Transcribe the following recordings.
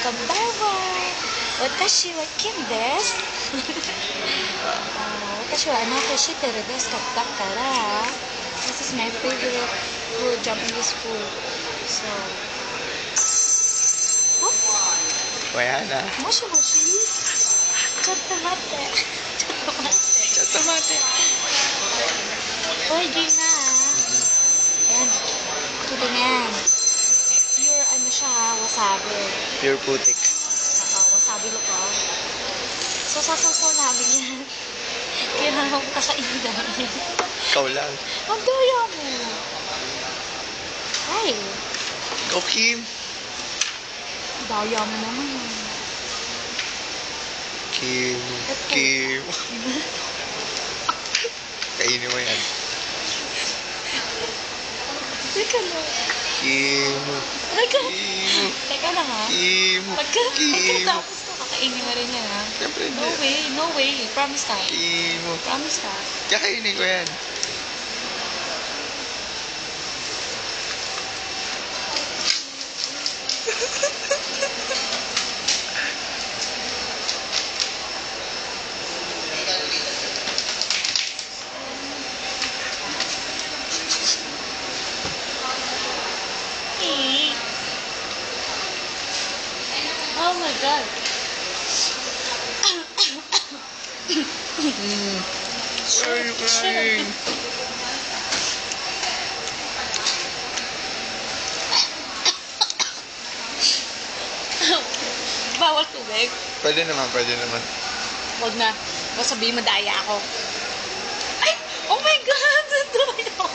こんばんは。私は金です。私はアナフィシテルです。だから、this is my favorite food, Japanese food. So, Wala na. もしもしちょっと待って。ちょっと待って。ちょっと待って。Oy, Gina. Ayan. Ito yan. Pure ano siya, wasabi. Pure putik. Wasabi look oh. So, sasasaw namin yan. Kaya naman kakainin namin. Ikaw lang. Ang daya mo. Ay. Go, Kim. Daya mo naman. Kim. Kim. Kainin mo yan. Teka lang. Kim. Teka. Kim. Teka lang ha. Kim. Kim. Pagkatapos ko, kakainin mo rin yan ha. Siyempre No hindi. way. No way. Promise ka. Kim. Promise ka. Kakainin ko yan. Oh my God. Why are you crying? Bawal tubig. Pwede naman, pwede naman. Huwag na. Huwag sabihin mo daya ako. Ay! Oh my God! Daya ako.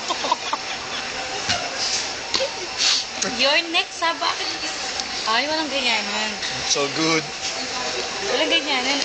Your next ha? Bakit? Ay, walang ganyanan. So good. Walang ganyanan.